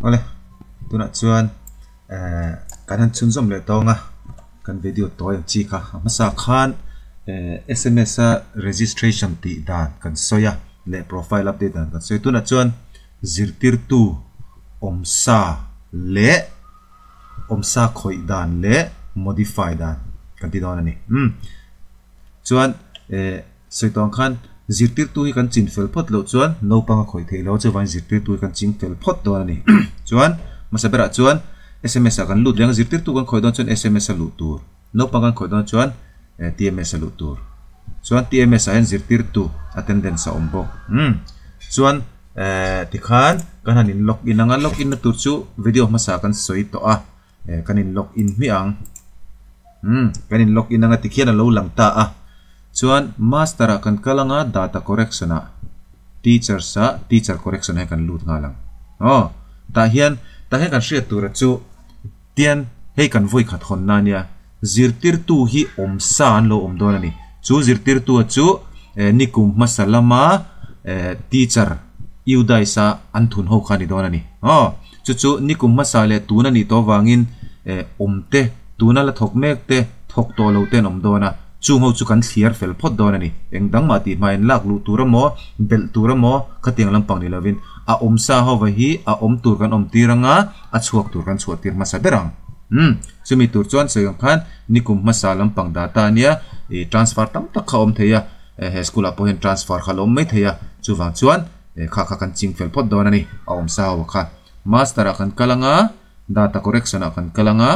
ole tuna chuan kan chun zom le tonga kan video toy chi kha masa khan SMS registration ti dan kan soya le profile update dan kan soy tuna chuan zirtir tu omsa khoi dan le modify dan kan ti don ani chuan soi tong khan zirtir tu hi kan chin fel phot lo chuan no panga khoi thei lo chuan zirtir tu kan ching fel phot don ani chuan masabera chuan SMS kan lut leng zirtir tu kan khoi don chuan SMS a lut tur no panga khoi don chuan TMS a lut tur chuan TMS a zirtir tu attendance a ombok chuan tikhan kan hanin login anga login na tur chu video masa kan soi to a kanin login mi ang kanin login anga tikhian a lo lang ta a chuan master a kan kalanga data correction a teacher correction he kan lut nga lang ta hian kan hriat tur chu tian hei kan voi khat hon na nia zirtir tu hi omsa an lo om don ani chu zirtir tu chu nikum masalama teacher iudaisa an thun ho khani don ani chu nikum masale tuna ni to wangin omte tuna la thok mek te thok to lo ten om dona chu ho chu kan thliar fel phot don ani engdang ma ti main lak lu turamo bel turamo khatiang lampang ni lovin a omsa ho wa hi a om tur kan om tiranga a chuak tur kan chuat tir masa berang sumi tur chuan soyong khan nikum masa lampang data nia transfer tam tak kha om theya he school a pohen transfer khalom mai theya chuwang chuan kha kan ching fel phot don ani a omsa ho kha master akan kalanga data correction akan kalanga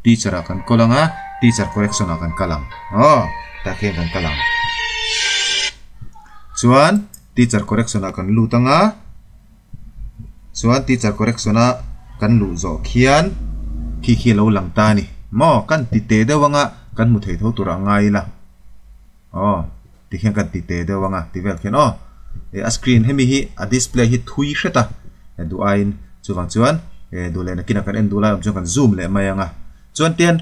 teacher akan kolanga teacher correction akan kalang ta khen kan kalang chuan teacher correction akan lutanga chuan teacher correction a kan lu zo khian khi lo lang ta ni mo kan ti te dewanga kan mu thei tho tura ngai la ti khen kan ti te dewanga ti vel khen a screen hemi hi a display hi thui hreta du ain chuwang chuan du le na kina kan en du la chung kan zoom le mayanga chuan ten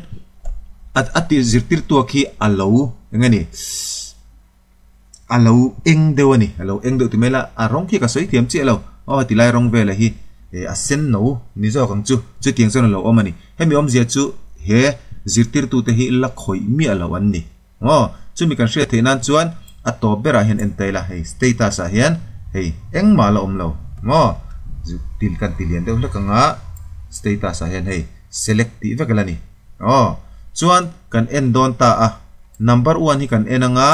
ati zirtir tu khi alo ngani alo eng dewani alo eng de tu mela a rong khi ka soi thiam chi alo ti lai rong ve la hi a sen no ni zo kang chu tiang zon lo omani hemi om zia chu he zirtir tu te hi la khoi mi alo an ni chu mi kan hre theinan chuan a to bera hian en taila hei status a hian hei eng ma la om lo til kan tilian de la kanga status a hian hei select ti vekalani chuan kan en don ta a number 1 hi kan enanga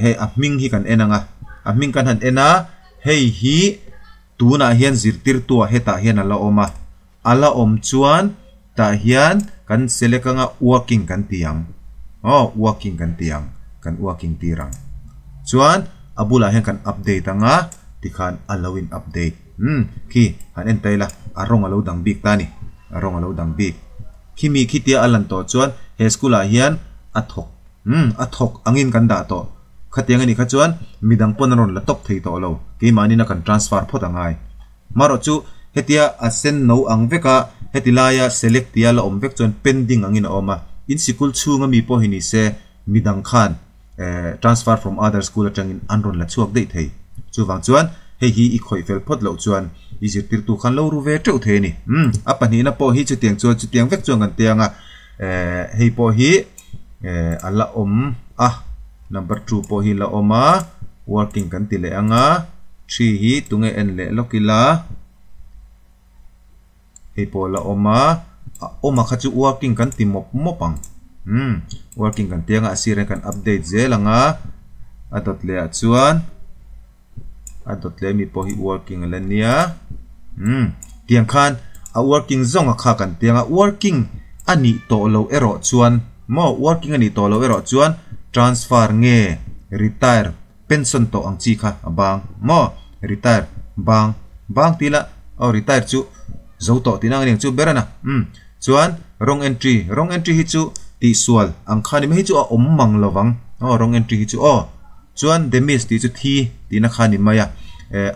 hei a ming hi kan enanga a ming kan han ena hei hi tuna hian zirtir tu a heta hian ala oma ala om chuan ta hian kan select anga working kan tiang working kan tiang kan working tirang chuan abula hian kan update anga tikhan allowin update ki han en taila arong alo dang big tani arong alo dang big kimi khitia alan to chuan he school a hian athok angin kan da to khatiang ani kha chuan midang ponaron la tok thei to lo ke mani na kan transfer phot angai maro chu hetia a sen no ang veka hetilaya select tia la om vek chuan pending angin oma in sikul chunga mi po hini se midang khan transfer from other school atangin anron la chuak dei thei chuwang chuan hei hi i khoi fel phot lo chuan i zirtir tu khan lo ru ve teu the ni apani na po hi chu tiang vek chuan kan tianga hei po hi ala om number 2 po hi la oma working kan ti le anga 3 hi tunge en le lokila hei po la oma kha chu working kan ti mopang working kan tianga asire kan update zelanga adot le chuan adot le mi po hi working lania tiang khan a working zonga kha kan tianga working ani to lo ero chuan working ani to lo ero chuan transfer nge retire pension to ang chi kha abang retire bang tila retire chu zo to tinang ning chu berana chuan wrong entry hi chu ti sual ang khani me hi chu om mang lawang wrong entry hi chu chuan demis ti chu thi tina khani maya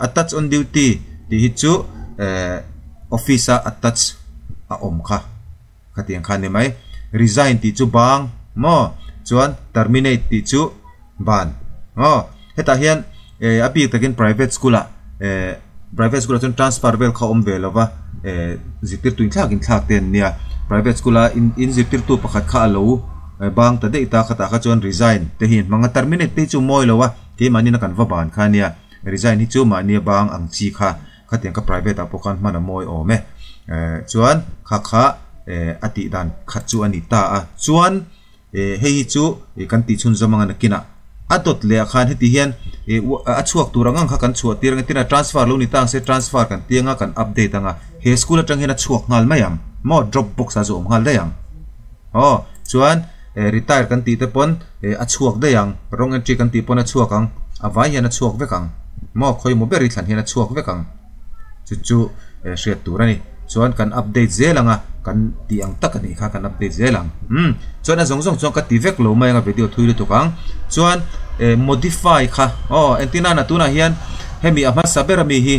attach on duty ti hi chu officer attach a om kha khatiang khani mai resign ti chu bang chuan terminate ti chu ban heta hian api takin private school chun transfer vel kha om velova zirtir tu in thak ten nia private school a in zirtir tu pakhat kha lo bang ta de ta khata kha chuan resign te hin manga terminate te chu moi lo wa ke mani na kan va ban kha nia resign hi chu mani bang ang chi kha khatiang ka private apokan mana moi o me chuan kha ati dan khat chu ani ta a chuan hei chu kan ti chun zamanga na kina atot le khan heti hian a chuak turangang kha kan chuat tirang tina transfer lo ni tang se transfer kan tianga kan update anga he school atang hena chuak ngal mayam mo dropbox a zo ngal dayang chuan retire kan ti te pon a chuak dayang rong entry kan ti pon a chuak ang avai hian a chuak vekang mo khoi mo beri thlan hian a chuak vekang chu hriat turani chuan kan update zelanga kan ti ang takani kha kan update zelang chuan a zong chuan ka ti vek lo mai nga video thui tu kang chuan modify kha antenna na tuna hian hemi ama sabera mi hi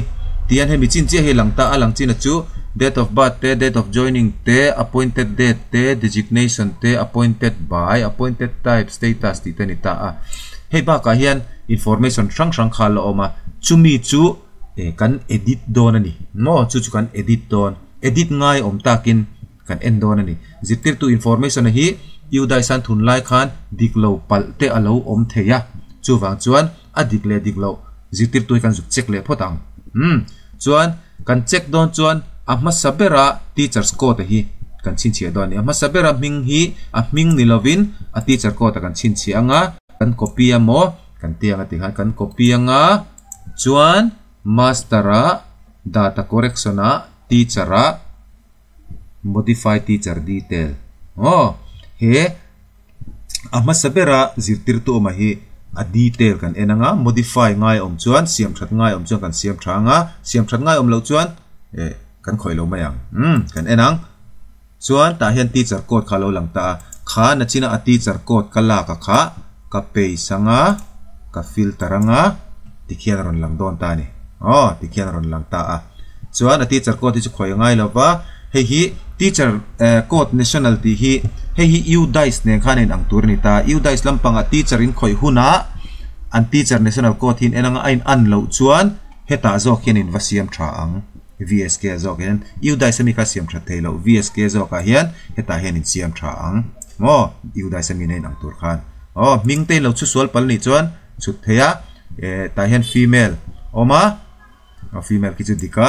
tian hemi chin che he langta alang chin a chu date of birth te date of joining te appointed date te designation te appointed by appointed type status ti te ni ta a hei ba ka hian information sang kha lo oma chumi chu kan edit don ani no chu kan edit don edit ngai om takin kan end don ani zirtir tu information hi yu dai san thun lai khan diklo pal te alo om theya chu wang chuan a dikle diklo zirtir tu kan zuk check le photang chuan kan check don chuan ama sabera teachers code hi kan chin chi don ni ama sabera ming hi a ming ni lovin a teacher code kan chin chi anga kan copy amo kan tianga ti kan copy anga chuan mastera data correction a teacher a modify teacher detail he ama sabera zirtir tu ma hi a detail kan enanga modify ngai om chuan siam that ngai om chuan kan siam thanga siam that ngai om lo chuan kan khoi lo mayang kan enang chuan ta hian teacher code kha lo lang ta kha na china a teacher code kala ka kha ka paste anga ka filter anga tikhian ron lang don ta ni tikhian ron lang ta a chuan a teacher code chu khoi ngai lo ba hei hi teacher code nationality hi hei hi UDICE ne khanin ang tur ni ta UDICE lampanga teacher in khoi huna an teacher national code hin enanga ain an lo chuan heta zo khianin vasiam tha ang VSK zo khian UDICE mi ka siam tha thelo VSK zo ka hian heta hian in siam tha ang UDICE mi nei ang tur khan ming te lo chu sol pal ni chuan chu theya ta hian female oma female ki chu dika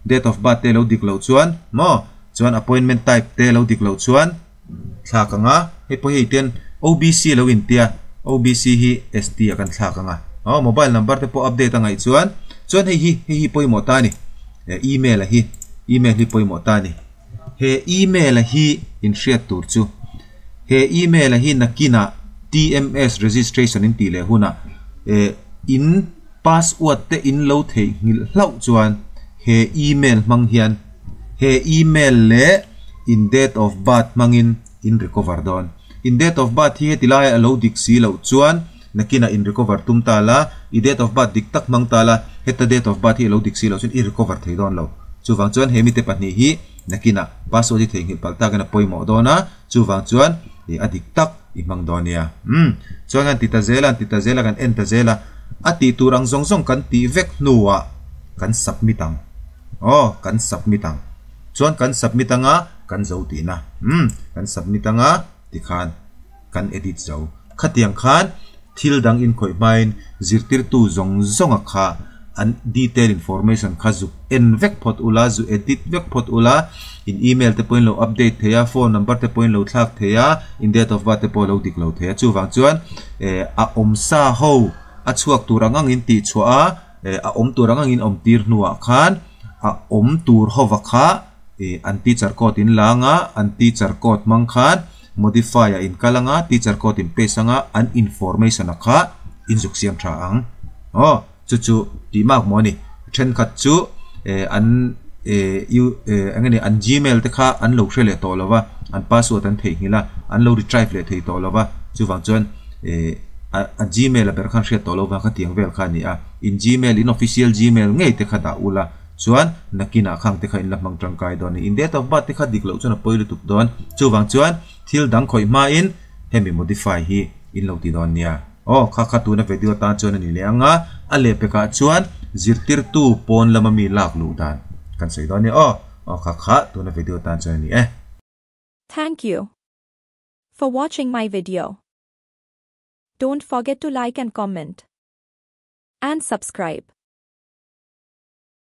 date of birth te lo diklo chuan chuan appointment type te lo diklo chuan thlakanga he po hi ten OBC lo in tia OBC hi ST akan thlakanga mobile number te po update angai chuan hi poi mo ta ni email hi poi mo ta ni he email hi in share tur chu he email hi nakina TMS registration in tile huna in password te in lo thei ngil hlau chuan he email mang hian he email le in date of birth mangin in recover don in date of birth hi tilai alo dik si lo chuan nakina in recover tum tala I date of birth dik tak mang tala heta date of birth hi alo dik si lo chuan I recover thei don lo chuwang chuan he mi te pahni hi nakina password hi thei ngil palta kana poimo dona chuwang chuan adik tak I mang donia chuan an tita zela kan enta zela ati turang zong kan ti vek nuwa kan submitang kan submitang chuan kan submitanga kan zo ti na kan submitanga tikhan kan edit zo khatiang khan thil dang in khoi main zirtir tu zong kha an detail information kha zu en vek phot ula zu edit vek phot ula in email te point lo update theya phone number te point lo thlak theya in date of birth te po lo dik lo theya chuwang chuan a omsa ho a chuak turangang in ti chua a om turangang in om tir nuwa khan a om tur hova kha an teacher code in langa an teacher code mang khan modifier in kalanga teacher code in pesanga an information kha in zuk siam tha ang chu ti mak moni then khat chu angani an gmail te kha an lo hrele to lova an password an thei ngila an lo retrieve le thei to lova chuwang chuan a gmail ber khan hriat to lova kha tiang vel kha ni a in gmail in official gmail ngei te kha da ula chuan nakina khang te kha in lamang tangkai don in date of birth te kha diklo chuan a poilu tup don chuwang chuan thil dang khoi ma in hemi modify hi in lo ti don nia kha tu na video ta chuan ani le anga a le pe ka chuan zirtir tu pon lama mi lak lu dan kan sei don ni kha tu na video tan chuan ni Thank you for watching my video. Don't forget to like and comment and subscribe.